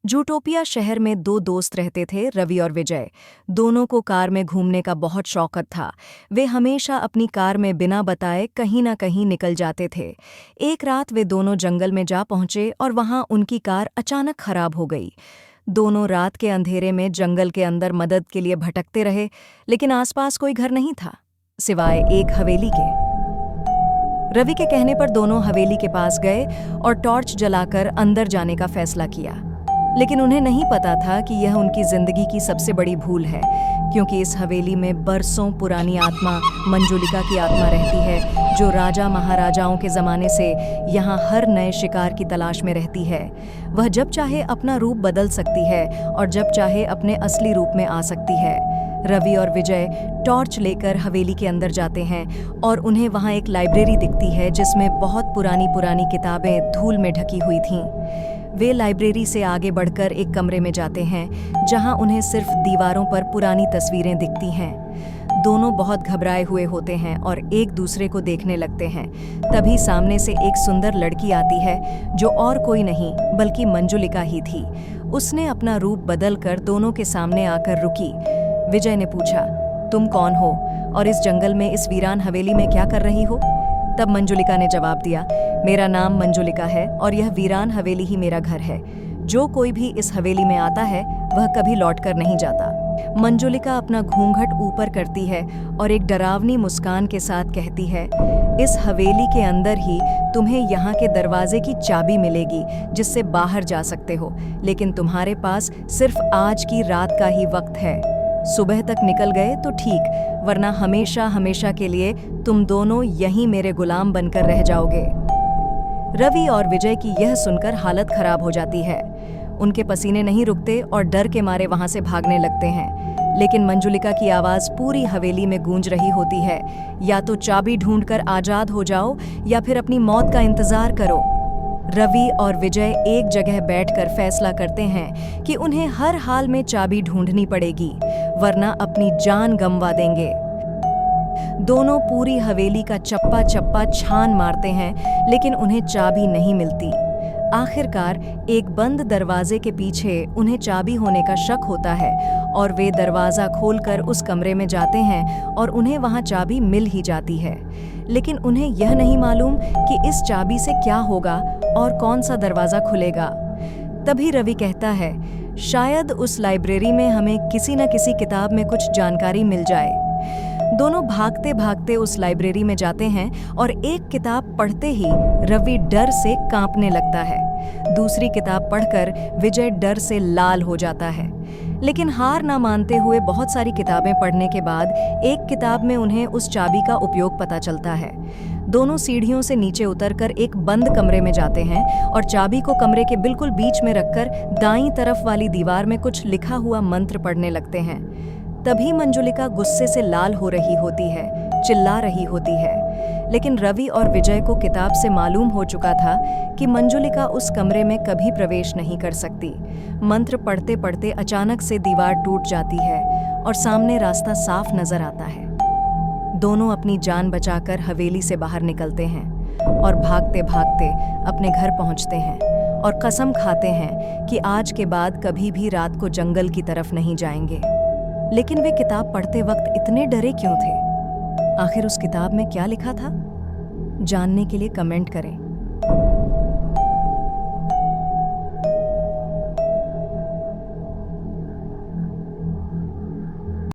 Zootopia शहर में दो दोस्त रहते थे, रवि और विजय। दोनों को कार में घूमने का बहुत शौक था। वे हमेशा अपनी कार में बिना बताए कहीं ना कहीं निकल जाते थे। एक रात वे दोनों जंगल में जा पहुंचे और वहां उनकी कार अचानक खराब हो गई। दोनों रात के अंधेरे में जंगल के अंदर मदद के लिए भटकते रहे, लेकिन आसपास कोई घर नहीं था सिवाय एक हवेली के। रवि के कहने पर दोनों हवेली के पास गए और टॉर्च जलाकर अंदर जाने का फैसला किया। लेकिन उन्हें नहीं पता था कि यह उनकी जिंदगी की सबसे बड़ी भूल है, क्योंकि इस हवेली में बरसों पुरानी आत्मा मंजुलिका की आत्मा रहती है, जो राजा महाराजाओं के ज़माने से यहाँ हर नए शिकार की तलाश में रहती है। वह जब चाहे अपना रूप बदल सकती है और जब चाहे अपने असली रूप में आ सकती है। रवि और विजय टॉर्च लेकर हवेली के अंदर जाते हैं और उन्हें वहाँ एक लाइब्रेरी दिखती है जिसमें बहुत पुरानी पुरानी किताबें धूल में ढकी हुई थीं। वे लाइब्रेरी से आगे बढ़कर एक कमरे में जाते हैं जहां उन्हें सिर्फ दीवारों पर पुरानी तस्वीरें दिखती हैं। दोनों बहुत घबराए हुए होते हैं और एक दूसरे को देखने लगते हैं। तभी सामने से एक सुंदर लड़की आती है, जो और कोई नहीं बल्कि मंजुलिका ही थी। उसने अपना रूप बदलकर दोनों के सामने आकर रुकी। विजय ने पूछा, तुम कौन हो और इस जंगल में इस वीरान हवेली में क्या कर रही हो? तब मंजुलिका ने जवाब दिया, मेरा नाम मंजुलिका है और यह वीरान हवेली ही मेरा घर है। जो कोई भी इस हवेली में आता है वह कभी लौटकर नहीं जाता। मंजुलिका अपना घूंघट ऊपर करती है और एक डरावनी मुस्कान के साथ कहती है, इस हवेली के अंदर ही तुम्हें यहाँ के दरवाजे की चाबी मिलेगी जिससे बाहर जा सकते हो, लेकिन तुम्हारे पास सिर्फ आज की रात का ही वक्त है। सुबह तक निकल गए तो ठीक, वरना हमेशा हमेशा के लिए तुम दोनों यहीं मेरे गुलाम बनकर रह जाओगे। रवि और विजय की यह सुनकर हालत खराब हो जाती है। उनके पसीने नहीं रुकते और डर के मारे वहां से भागने लगते हैं। लेकिन मंजुलिका की आवाज पूरी हवेली में गूंज रही होती है, या तो चाबी ढूंढकर आजाद हो जाओ या फिर अपनी मौत का इंतजार करो। रवि और विजय एक जगह बैठकर फैसला करते हैं कि उन्हें हर हाल में चाबी ढूंढनी पड़ेगी, वरना अपनी जान गंवा देंगे। दोनों पूरी हवेली का चप्पा चप्पा छान मारते हैं, लेकिन उन्हें चाबी नहीं मिलती। आखिरकार एक बंद दरवाजे के पीछे उन्हें चाबी होने का शक होता है और वे दरवाज़ा खोलकर उस कमरे में जाते हैं और उन्हें वहां चाबी मिल ही जाती है। लेकिन उन्हें यह नहीं मालूम कि इस चाबी से क्या होगा और कौन सा दरवाज़ा खुलेगा। तभी रवि कहता है, शायद उस लाइब्रेरी में हमें किसी न किसी किताब में कुछ जानकारी मिल जाए। दोनों भागते भागते उस लाइब्रेरी में जाते हैं और एक किताब पढ़ते ही रवि डर से कांपने लगता है। दूसरी किताब पढ़कर विजय डर से लाल हो जाता है। लेकिन हार ना मानते हुए बहुत सारी किताबें पढ़ने के बाद एक किताब में उन्हें उस चाबी का उपयोग पता चलता है। दोनों सीढ़ियों से नीचे उतरकर एक बंद कमरे में जाते हैं और चाबी को कमरे के बिल्कुल बीच में रखकर दाईं तरफ वाली दीवार में कुछ लिखा हुआ मंत्र पढ़ने लगते हैं। तभी मंजुलिका गुस्से से लाल हो रही होती है, चिल्ला रही होती है। लेकिन रवि और विजय को किताब से मालूम हो चुका था कि मंजुलिका उस कमरे में कभी प्रवेश नहीं कर सकती। मंत्र पढ़ते पढ़ते अचानक से दीवार टूट जाती है और सामने रास्ता साफ नजर आता है। दोनों अपनी जान बचाकर हवेली से बाहर निकलते हैं और भागते भागते अपने घर पहुंचते हैं और कसम खाते हैं कि आज के बाद कभी भी रात को जंगल की तरफ नहीं जाएंगे। लेकिन वे किताब पढ़ते वक्त इतने डरे क्यों थे? आखिर उस किताब में क्या लिखा था? जानने के लिए कमेंट करें।